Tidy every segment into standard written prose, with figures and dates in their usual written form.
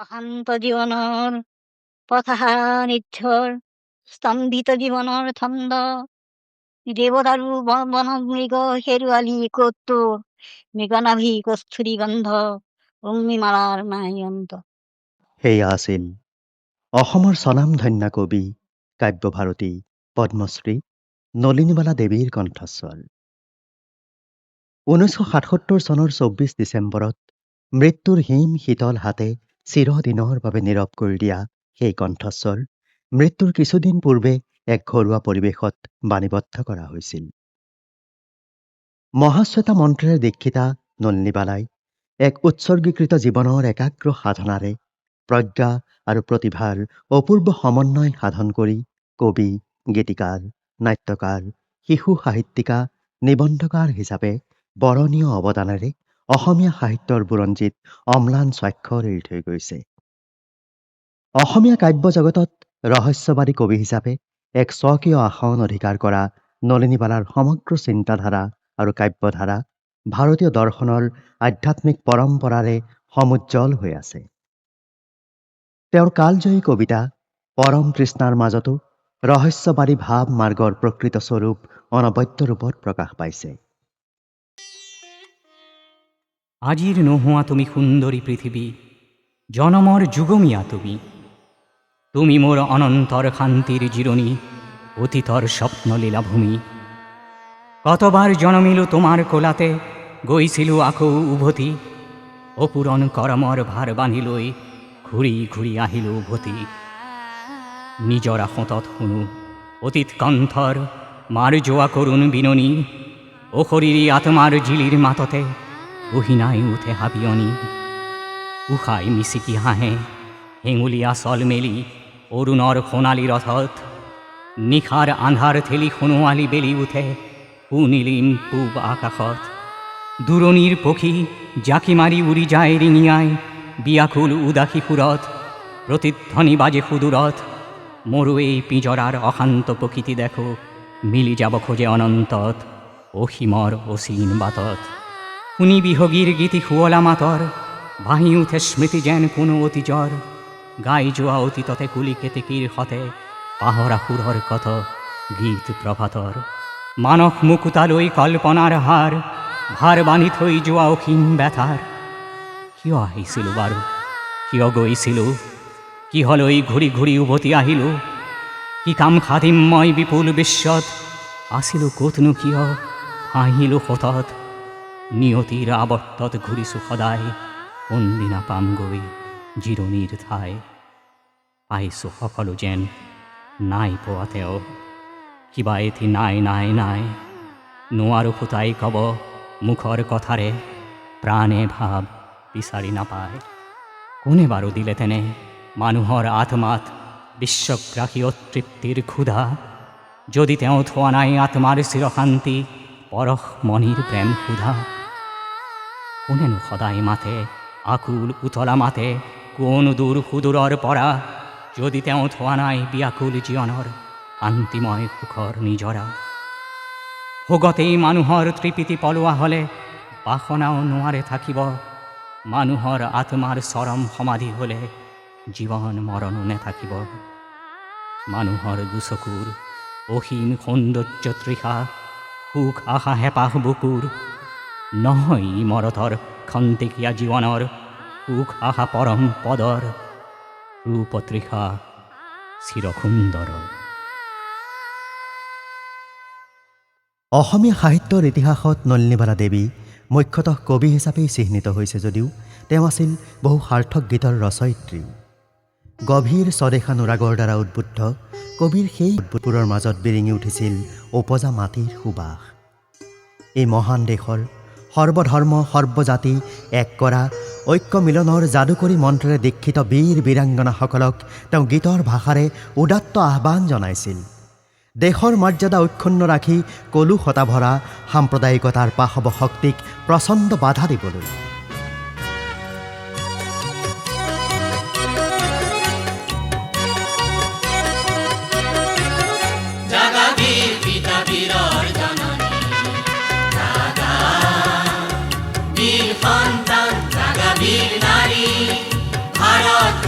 অশান্ত জীৱনৰ পথহাৰা নিথৰ স্তম্ভিত জীৱনৰ ছন্দ দেৱদাৰু বনমৃগ হেৰুৱালি ক'ত তোৰ মৃগনাভি কস্তুৰী গন্ধ অগ্নিমালাৰ নাই অন্ত। সেয়া আছিল অসমৰ স্বনামধন্য কবি কাব্যভাৰতী পদ্মশ্ৰী নলিনীবালা দেৱীৰ কণ্ঠস্বৰ। 1977 চনৰ 24 ডিচেম্বৰত মৃত্যুৰ হিম শীতল হাতে চিৰদিনৰ বাবে নীৰৱ কৰি দিয়া সেই কণ্ঠস্বৰ মৃত্যুৰ কিছুদিন পূৰ্বে এক ঘৰুৱা পৰিৱেশত বাণীবদ্ধ কৰা হৈছিল। মহাশ্বেতা মন্ত্ৰেৰে দীক্ষিতা নলিনীবালাই এক উৎসৰ্গীকৃত জীৱনৰ একাগ্ৰ সাধনাৰে প্ৰজ্ঞা আৰু প্ৰতিভাৰ অপূৰ্ব সমন্বয় সাধন কৰি কবি, গীতিকাৰ, নাট্যকাৰ, শিশু সাহিত্যিকা, নিবন্ধকাৰ হিচাপে বৰণীয় অৱদানেৰে অসমীয়া সাহিত্যৰ বুৰঞ্জীত অম্লান স্বাক্ষৰ এৰি থৈ গৈছে। অসমীয়া কাব্য জগতত ৰহস্যবাদী কবি হিচাপে এক স্বকীয় আসন অধিকাৰ কৰা নলিনীবালাৰ সমগ্ৰ চিন্তাধাৰা আৰু কাব্যধাৰা ভাৰতীয় দৰ্শনৰ আধ্যাত্মিক পৰম্পৰাৰে সমুজ্জ্বল হৈ আছে। তেওঁৰ কালজয়ী কবিতা পৰম তৃষ্ণাৰ মাজতো ৰহস্যবাদী ভাৱ মাৰ্গৰ প্ৰকৃত স্বৰূপ অনবদ্য ৰূপত প্ৰকাশ পাইছে। আজিৰ নোহোৱা তুমি সুন্দৰী পৃথিৱী, জনমৰ যুগমীয়া তুমি। তুমি মোৰ অনন্তৰ শান্তিৰ জিৰণি, অতীতৰ স্বপ্নলীলাভূমি। কতবাৰ জনমিলো তোমাৰ কোলাতে, গৈছিলো আকৌ উভতি। অপূৰণ কৰমৰ ভাৰ বান্ধি লৈ ঘূৰি ঘূৰি আহিলো উভতি। নিজৰা সোঁতত শুনো অতীত কণ্ঠৰ মাৰ যোৱা কৰোণ বিননি। অশৰীৰী আত্মাৰ জিলিৰ মাততে গহিনাই উঠে হাবিয়নি। উষাই মিচিকি হাঁহে হেঙুলীয়া চল মেলি অৰুণৰ সোণালী ৰথত। নিশাৰ আন্ধাৰ ঠেলি সোণোৱালী বেলি উঠে সুনীলিম পূব আকাশত। দূৰণিৰ পক্ষী জাকি মাৰি উৰি যায় ৰিঙিয়াই বিয়াকুল উদাসী সুৰত। প্ৰতিধ্বনি বাজে সুদূৰত মোৰো এই পিঁজৰাৰ অশান্ত প্ৰকৃতি দেখো মিলি যাব খোজে অনন্তত অসীমৰ অসীন বাটত। শুনি বিহগীৰ গীতি শুৱলা মাতৰ ভাহি উঠে স্মৃতি যেন কোনো অতীজৰ। গাই যোৱা অতীততে কুলি কেতেকীৰ সতে পাহৰা সুৰৰ কত গীত প্ৰভাতৰ। মানস মুকুতালৈ কল্পনাৰ হাৰ ভাৰ বান্ধি থৈ যোৱা অসীম ব্যথাৰ। কিয় আহিছিলোঁ বাৰু, কিয় গৈছিলোঁ, কিহলৈ ঘূৰি ঘূৰি উভতি আহিলোঁ। কি কাম খাদিম মই বিপুল বিশ্বত, আছিলোঁ ক'তনো কিয় হাঁহিলোঁ সতত। নিয়তিৰ আৱৰ্তত ঘূৰিছোঁ সদায়, কোনদিনা পামগৈ জিৰণিৰ ঠাই। পাইছোঁ সকলো যেন নাই পোৱা তেওঁ, কিবা এটি নাই নাই নাই। নোৱাৰো ফুটাই কব মুখৰ কথাৰে, প্ৰাণে ভাৱ বিচাৰি নাপায়। কোনে বাৰু দিলে তেনে মানুহৰ আত্মাত বিশ্বগ্ৰাহী অতৃপ্তিৰ ক্ষুধা। যদি তেওঁ থোৱা নাই আত্মাৰ চিৰশান্তি পৰশ মণিৰ প্ৰেম সুধা। কোনেনো সদায় মাতে আকুল উতলা মাতে কোন দূৰ সুদূৰৰ পৰা। যদি তেওঁ থোৱা নাই বিয়াকুল জীৱনৰ শান্তিময় সুখৰ নিজৰা। ভোগতেই মানুহৰ তৃপ্তি পলোৱা হলে বাসনাও নোৱাৰে থাকিব। মানুহৰ আত্মাৰ চৰম সমাধি হলে জীৱন মৰণো নেথাকিব। মানুহৰ দুচকুৰ অসীম সৌন্দৰ্য তৃষা, সুখ আশা হেঁপাহ বুকুৰ। নহয় মৰতৰ খন্তেকীয়া জীৱনৰ সুখ আশা পৰম পদৰ। ৰূপ তৃষা চিৰসুন্দৰ। অসমীয়া সাহিত্যৰ ইতিহাসত নলিনীবালা দেৱী মুখ্যতঃ কবি হিচাপেই চিহ্নিত হৈছে যদিও তেওঁ আছিল বহু সাৰ্থক গীতৰ ৰচয়িত্ৰী। গভীৰ স্বদেশানুৰাগৰ দ্বাৰা উদ্বুদ্ধ কবিৰ সেই উদ্বুদ্ধবোৰৰ মাজত বিৰিঙি উঠিছিল উপজা মাটিৰ সুবাস। এই মহান দেশৰ সৰ্বধৰ্ম সৰ্বজাতি এক কৰা ঐক্য মিলনৰ যাদুকৰী মন্ত্ৰেৰে দীক্ষিত বীৰ বীৰাংগনাসকলক তেওঁ গীতৰ ভাষাৰে উদাত্ত আহ্বান জনাইছিল। দেশৰ মৰ্যাদা অক্ষুণ্ণ ৰাখি কলুষতা ভৰা সাম্প্ৰদায়িকতাৰ পাশৱ শক্তিক প্ৰচণ্ড বাধা দিবলৈ। বীর সন্তান জাগা বীর নারী ভারত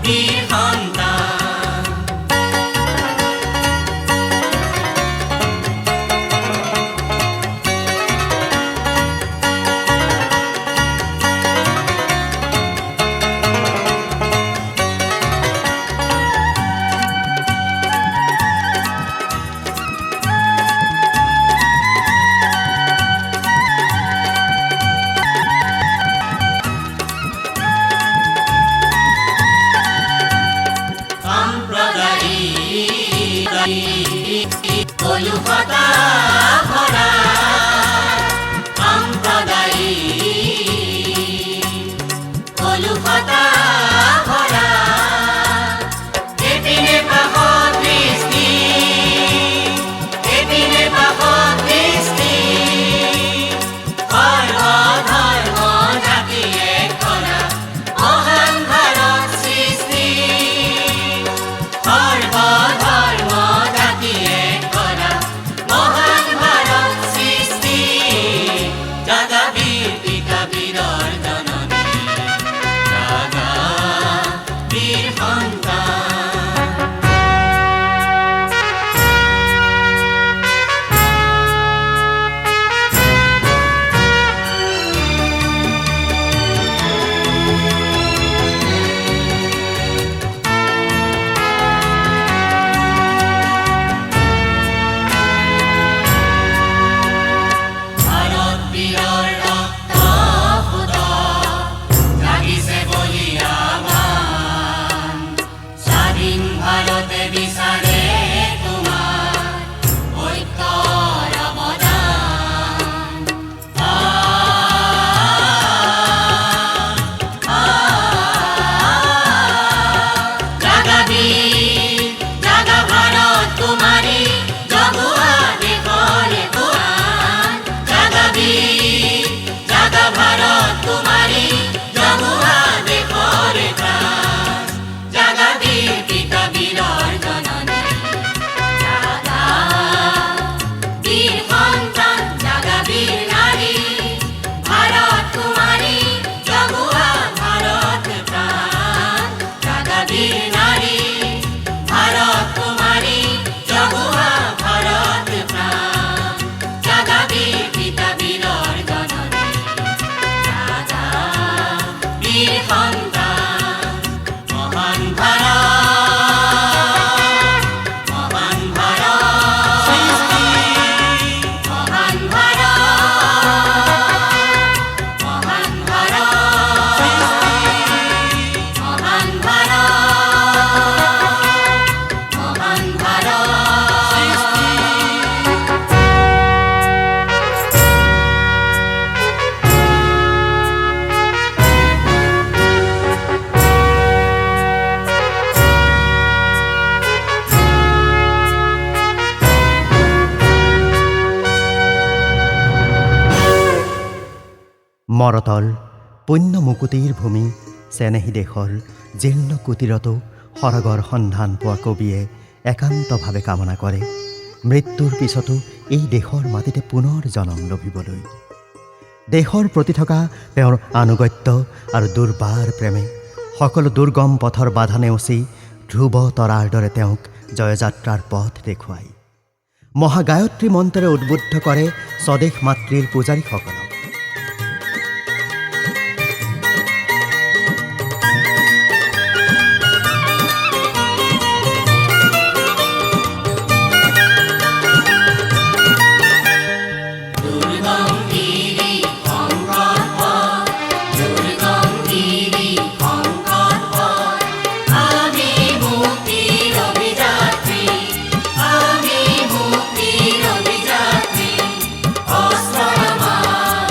বীর সন্তান। কলুকতা ভরা সাম্প্রদায়িক, কলুকতা ভরা এপিনে পাহত দৃষ্টি, এপিনে পাহত দৃষ্টি, সর্ব ধর্ম জাতি এক কৰা মহান ভাৰত সৃষ্টি, সৰ্ব ধৰ্ম জাতি এক কৰা মহান ভাৰত সৃষ্টি। জাগা বীৰ পিতা বীৰৰ জননী, জাগা বীৰ সন্তান। ভাৰত বীৰৰ ৰক্ত সোত, জাগিছে বলিয়ামান, স্বাধীন ভাৰতে বিচাৰে তোমাৰ ঐক্যৰ অৱদান। জাগা বীৰ, জাগা ভাৰত তোমাৰি, জগোৱা দেশৰ কোৰাণ। জাগা বীৰ, জাগা ভাৰত তোমাৰি, জগোৱা দেশৰ প্ৰাণ। জাগা বীৰ পিতা বীৰৰ জননী, জাগা বীৰ সন্তান, জাগা বীৰ নাৰী, ভাৰত তোমাৰি, জগোৱা ভাৰত প্ৰাণ। জাগা বীৰ নাৰী, ভাৰত তোমাৰি, জগোৱা ভাৰত প্ৰাণ। জাগা বীৰ পিতা বীৰৰ জননী, জাগা বীৰ সন্তান। মহান ভাৰত, মহান ভাৰত সৃষ্টি, মহান ভাৰত, মহান ভাৰত সৃষ্টি, মহান ভাৰত, মহান ভাৰত সৃষ্টি। মৰতল পুণ্য মুকুতিৰ ভূমি চেনেহী দেশৰ জীৰ্ণ কুটিৰতো সৰগৰ সন্ধান পোৱা কবিয়ে একান্তভাৱে কামনা কৰে মৃত্যুৰ পিছতো এই দেশৰ মাটিতে পুনৰ জনম লভিবলৈ। দেশৰ প্ৰতি থকা তেওঁৰ আনুগত্য আৰু দুৰ্বাৰ প্ৰেমে সকলো দুৰ্গম পথৰ বাধা নেওচি ধ্ৰুৱ তৰাৰ দৰে তেওঁক জয়যাত্ৰাৰ পথ দেখুৱায়। মহাগায়ত্ৰী মন্ত্ৰে উদ্বুদ্ধ কৰে স্বদেশ মাতৃৰ পূজাৰীসকলক। দুৰ্গম গিৰি সংকট পথ, দুৰ্গম গিৰি সংকট পথ, আমি মুক্তিৰ অভিযাত্ৰী, আমি মুক্তিৰ অভিযাত্ৰী। অস্ত্ৰ আমাৰ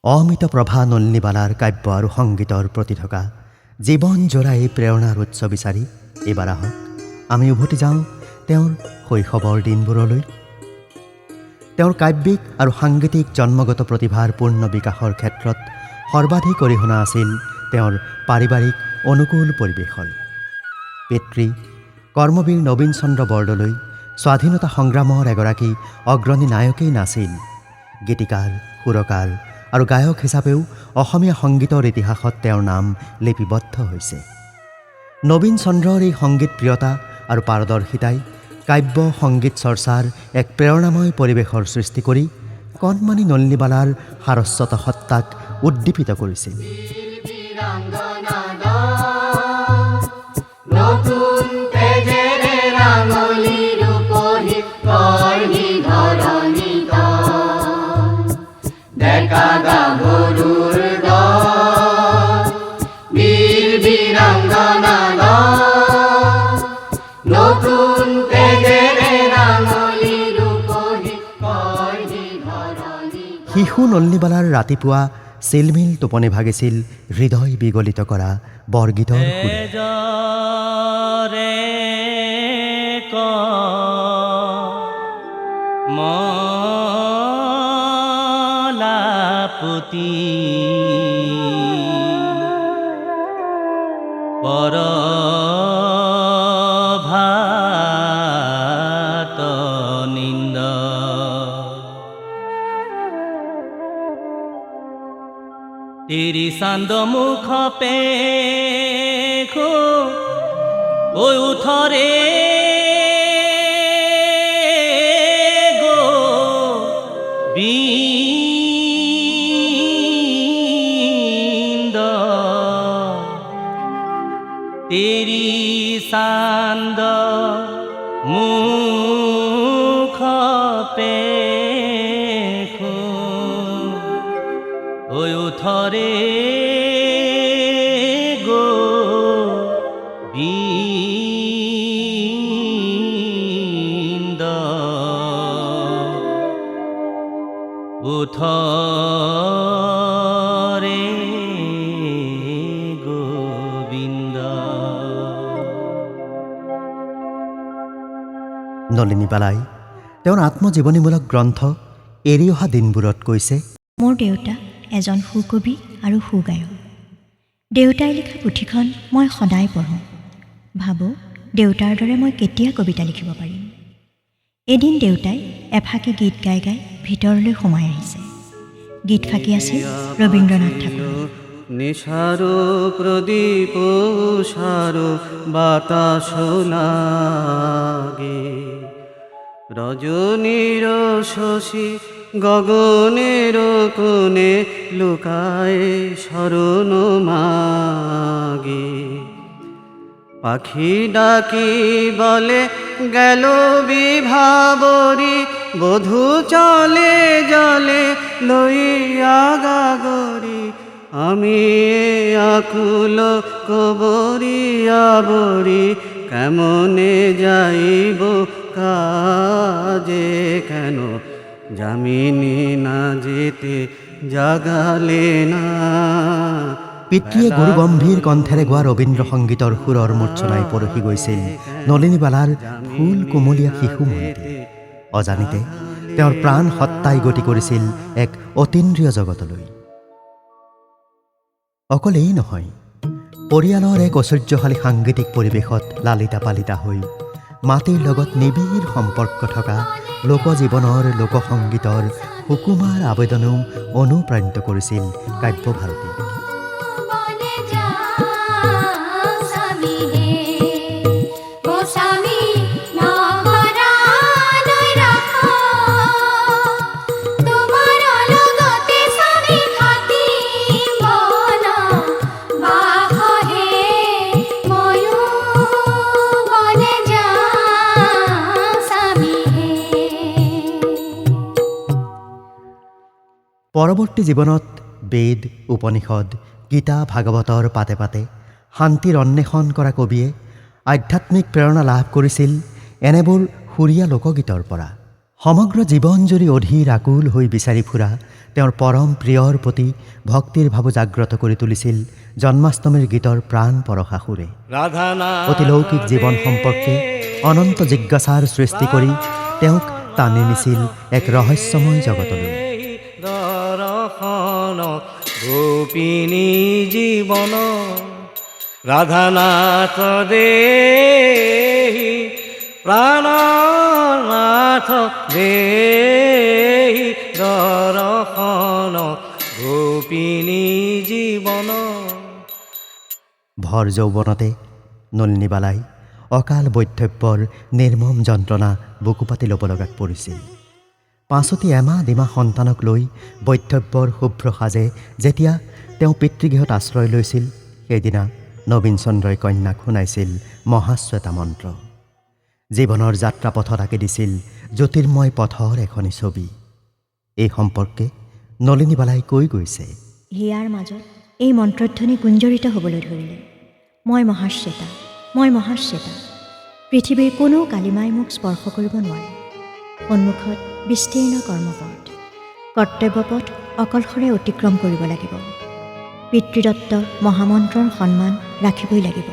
অমিত প্ৰভা নলিনীবালাৰ কাব্য আৰু সংগীতৰ প্ৰতি থকা জীৱনজোৰা এই প্ৰেৰণাৰ উৎস বিচাৰি এইবাৰ আহক আমি উভতি যাওঁ তেওঁৰ শৈশৱৰ দিনবোৰলৈ। তেওঁৰ কাব্যিক আৰু সাংগীতিক জন্মগত প্ৰতিভাৰ পূৰ্ণ বিকাশৰ ক্ষেত্ৰত সৰ্বাধিক অৰিহণা আছিল তেওঁৰ পাৰিবাৰিক অনুকূল পৰিৱেশৰ। পিতৃ কৰ্মবীৰ নবীন চন্দ্ৰ বৰদলৈ স্বাধীনতা সংগ্ৰামৰ এগৰাকী অগ্ৰণী নায়কেই নাছিল, গীতিকাৰ, সুৰকাৰ আৰু গায়ক হিচাপেও অসমীয়া সংগীতৰ ইতিহাসত তেওঁৰ নাম লিপিবদ্ধ হৈছে। নবীন চন্দ্ৰৰ এই সংগীত প্ৰিয়তা আৰু পাৰদৰ্শিতাই কাব্য সংগীত চৰ্চাৰ এক প্ৰেৰণাময় পৰিৱেশৰ সৃষ্টি কৰি কণমানি নলিনীবালাৰ সাৰস্বত সত্তাক উদ্দীপিত কৰিছিল। নতুন তেজেৰে ৰাঙলী ৰূপহী কৰ্ণী ধৰণিত ডেকা গাভৰুৰ দল, বীৰ বীৰাংগনা দল, নতুন তেজেৰে ৰাঙলী ৰূপহী কৰ্ণী ধৰণিত। শিশু নলিনীবালাৰ ৰাতিপুৱা চিলমিল টোপনি ভাগিছিল হৃদয় বিগলিত কৰা বৰগীতৰ সুৰে। মলাপতি পৰভাত নিন্দ তেরি চান্দ মুখ পেখো ঐ উঠরে গো বিন্দ তেরি চান্দ মুখ পেখো ঐ উঠরে গো বিন্দ উঠরে গোবিন্দ। নলিনীবালাই তেওঁৰ আত্মজীৱনীমূলক গ্ৰন্থ এৰি অহা দিনবোৰত কৈছে, মোৰ দেউতা এজন সুকবি আৰু সুগায়ক। দেউতাই লিখা পুথিখন মই সদায় পঢ়োঁ। ভাবোঁ দেউতাৰ দৰে মই কেতিয়া কবিতা লিখিব পাৰিম। এদিন দেউতাই এফাকি গীত গাই গাই ভিতৰলৈ সোমাই আহিছে। গীতফাকি আছিল ৰবীন্দ্ৰনাথ ঠাকুৰৰ। নিশারো প্রদীপ সারো বাতাস লাগে, রজনীর শশী গগনের কোণে লুকায় শরণ মাগে। পাখি ডাকি বলে গেল বিভাবরী, বধূ চলে জলে লইয়া গাগরি। আমি আকুল কবরিয়া বরি, কেমনে যাইব কাজে কেন জামিনী না যেতে জাগালে না। পিতৃয়ে গুৰুগম্ভীৰ কণ্ঠেৰে গোৱা ৰবীন্দ্ৰ সংগীতৰ সুৰৰ মূৰ্ছনাই পৰহি গৈছিল নলিনীবালাৰ ফুল কোমলীয়া শিশু মনটি। অজানিতে তেওঁৰ প্ৰাণ সত্তাই গতি কৰিছিল এক অতীন্দ্ৰিয় জগতলৈ। অকল এই নহয়, পৰিয়ালৰ এক ঐশ্বৰ্যশালী সাংগীতিক পৰিৱেশত লালিতা পালিতা হৈ মাটিৰ লগত নিবিড় সম্পৰ্ক থকা লোকজীৱনৰ লোকসংগীতৰ সুকুমাৰ আবেদনেও অনুপ্ৰাণিত কৰিছিল কাব্যভাৰতী। বনে যাও স্বামী হে, ও স্বামী নগৰালৈ ৰাখো, তোমাৰ লগতে স্বামী থাকিম বন বাস হে, ময়ো বনে যাও স্বামী হে। পৰৱৰ্তী জীৱনত বেদ, উপনিষদ, গীতা, ভাগৱতৰ পাতে পাতে শান্তিৰ অন্বেষণ কৰা কবিয়ে আধ্যাত্মিক প্ৰেৰণা লাভ কৰিছিল এনেবোৰ সুৰীয়া লোকগীতৰ পৰা। সমগ্ৰ জীৱন জুৰি অধীৰ আকুল হৈ বিচাৰি ফুৰা তেওঁৰ পৰম প্ৰিয়ৰ প্ৰতি ভক্তিৰ ভাবো জাগ্ৰত কৰি তুলিছিল জন্মাষ্টমীৰ গীতৰ প্ৰাণ পৰশা সুৰে। অতিলৌকিক জীৱন সম্পৰ্কে অনন্ত জিজ্ঞাসাৰ সৃষ্টি কৰি তেওঁক টানি নিছিল এক ৰহস্যময় জগতলৈ। দৰ্শন গোপিনী জীৱন ৰাধানাথ দেহি প্ৰাণনাথ দেহি দৰ্শন গোপিনী জীৱন। ভৰ যৌৱনতে নলিনীবালাই অকাল বৈধব্যৰ নিৰ্মম যন্ত্ৰণা বুকু পাতি ল'ব লগাত পৰিছিল। পাছতি এমাহ দুমাহ সন্তানক লৈ বৈধব্যৰ শুভ্ৰ সাজে যেতিয়া তেওঁ পিতৃগৃহত আশ্ৰয় লৈছিল, সেইদিনা নবীন চন্দ্ৰই কন্যাক শুনাইছিল মহাশ্বেতা মন্ত্ৰ। জীৱনৰ যাত্ৰাপথত আঁকি দিছিল জ্যোতিৰ্ময় পথৰ এখনি ছবি। এই সম্পৰ্কে নলিনীবালাই কৈ গৈছে, হিয়াৰ মাজত এই মন্ত্ৰধ্বনি গুঞ্জৰিত হ'বলৈ ধৰিলে, মই মহাশ্বেতা, মই মহাশ্বেতা। পৃথিৱীৰ কোনো কালিমাই মোক স্পৰ্শ কৰিব নোৱাৰে। সন্মুখত বিস্তীৰ্ণ কৰ্মপথ, কৰ্তব্যপথ অকলশৰে অতিক্ৰম কৰিব লাগিব। পিতৃদত্ত মহামন্ত্ৰৰ সন্মান ৰাখিবই লাগিব।